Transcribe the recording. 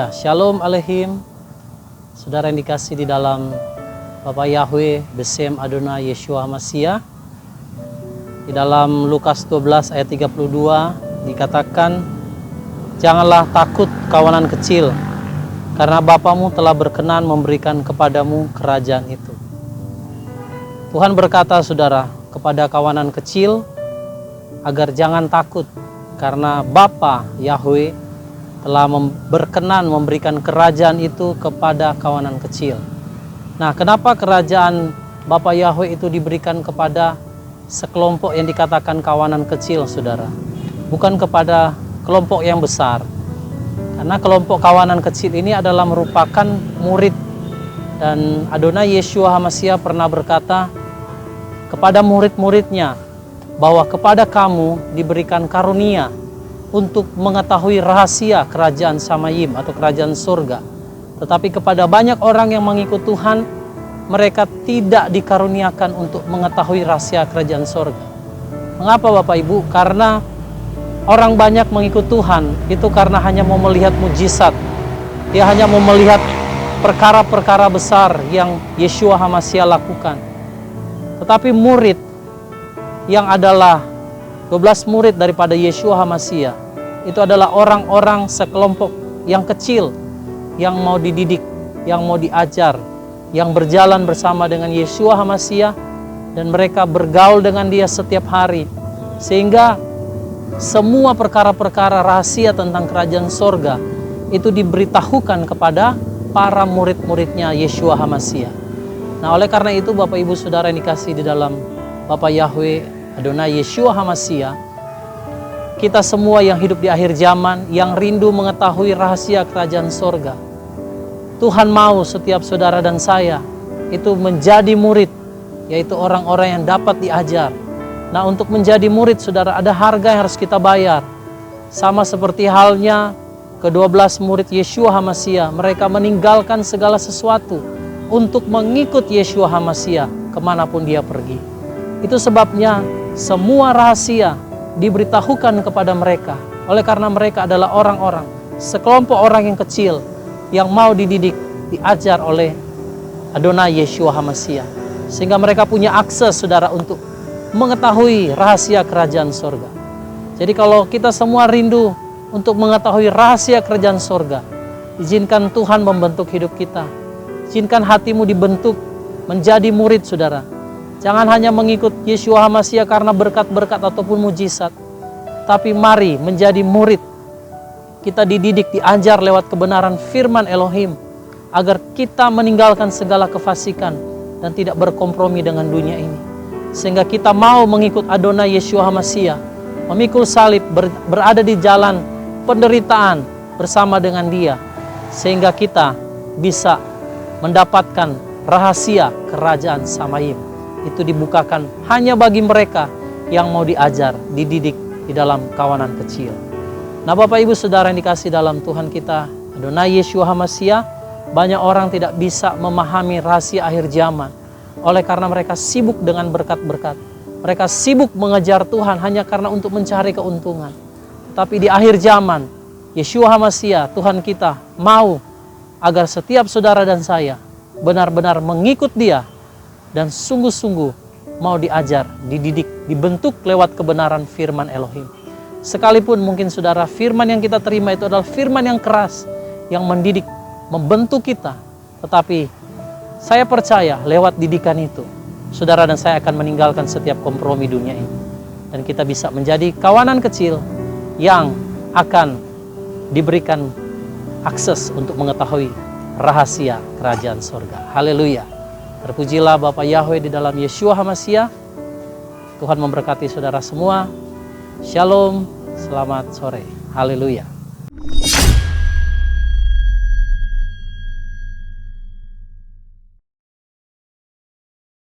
Ya, Shalom Aleihim. Saudara yang dikasih di dalam Bapa Yahweh, Besem Adonai Yeshua HaMashiach. Di dalam Lukas 12 ayat 32 dikatakan, janganlah takut kawanan kecil, karena Bapamu telah berkenan memberikan kepadamu kerajaan itu. Tuhan berkata, saudara, kepada kawanan kecil, agar jangan takut, karena Bapa Yahweh telah berkenan memberikan kerajaan itu kepada kawanan kecil. Nah, kenapa kerajaan Bapa Yahweh itu diberikan kepada sekelompok yang dikatakan kawanan kecil, saudara? Bukan kepada kelompok yang besar. Karena kelompok kawanan kecil ini adalah merupakan murid. Dan Adonai Yeshua HaMashiach pernah berkata kepada murid-muridnya, bahwa kepada kamu diberikan karunia untuk mengetahui rahasia kerajaan Samayim atau kerajaan surga. Tetapi kepada banyak orang yang mengikut Tuhan, mereka tidak dikaruniakan untuk mengetahui rahasia kerajaan surga. Mengapa Bapak Ibu? Karena orang banyak mengikut Tuhan itu karena hanya mau melihat mujizat. Dia hanya mau melihat perkara-perkara besar yang Yeshua HaMashiach lakukan. Tetapi murid yang adalah 12 murid daripada Yeshua HaMashiach itu adalah orang-orang sekelompok yang kecil, yang mau dididik, yang mau diajar, yang berjalan bersama dengan Yeshua HaMashiach, dan mereka bergaul dengan dia setiap hari, sehingga semua perkara-perkara rahasia tentang kerajaan sorga itu diberitahukan kepada para murid-muridnya Yeshua HaMashiach. Nah, oleh karena itu Bapak Ibu Saudara yang dikasih di dalam Bapa Yahweh Adonai Yeshua HaMashiach, kita semua yang hidup di akhir zaman, yang rindu mengetahui rahasia kerajaan sorga, Tuhan mau setiap saudara dan saya itu menjadi murid, yaitu orang-orang yang dapat diajar. Nah, untuk menjadi murid, saudara, ada harga yang harus kita bayar. Sama seperti halnya ke-12 murid Yeshua HaMashiach, mereka meninggalkan segala sesuatu untuk mengikut Yeshua HaMashiach kemanapun dia pergi. Itu sebabnya semua rahasia diberitahukan kepada mereka. Oleh karena mereka adalah orang-orang, sekelompok orang yang kecil, yang mau dididik, diajar oleh Adonai Yeshua HaMashiach. Sehingga mereka punya akses, saudara, untuk mengetahui rahasia kerajaan sorga. Jadi kalau kita semua rindu untuk mengetahui rahasia kerajaan sorga, izinkan Tuhan membentuk hidup kita. Izinkan hatimu dibentuk menjadi murid, saudara. Jangan hanya mengikut Yeshua HaMashiach karena berkat-berkat ataupun mujizat. Tapi mari menjadi murid. Kita dididik, diajar lewat kebenaran firman Elohim, agar kita meninggalkan segala kefasikan dan tidak berkompromi dengan dunia ini. Sehingga kita mau mengikut Adonai Yeshua HaMashiach, memikul salib, berada di jalan penderitaan bersama dengan dia. Sehingga kita bisa mendapatkan rahasia kerajaan Samayim. Itu dibukakan hanya bagi mereka yang mau diajar, dididik di dalam kawanan kecil. Nah, Bapak Ibu Saudara yang dikasih dalam Tuhan kita Adonai Yeshua HaMashiach, banyak orang tidak bisa memahami rahasia akhir zaman oleh karena mereka sibuk dengan berkat-berkat. Mereka sibuk mengejar Tuhan hanya karena untuk mencari keuntungan. Tapi di akhir zaman, Yeshua HaMashiach, Tuhan kita, mau agar setiap saudara dan saya benar-benar mengikut dia dan sungguh-sungguh mau diajar, dididik, dibentuk lewat kebenaran firman Elohim. Sekalipun mungkin saudara, firman yang kita terima itu adalah firman yang keras, yang mendidik, membentuk kita. Tetapi saya percaya lewat didikan itu, saudara dan saya akan meninggalkan setiap kompromi dunia ini. Dan kita bisa menjadi kawanan kecil yang akan diberikan akses untuk mengetahui rahasia kerajaan surga. Haleluya. Terpujilah Bapa Yahweh di dalam Yeshua HaMashiach. Tuhan memberkati saudara semua. Shalom, selamat sore. Haleluya.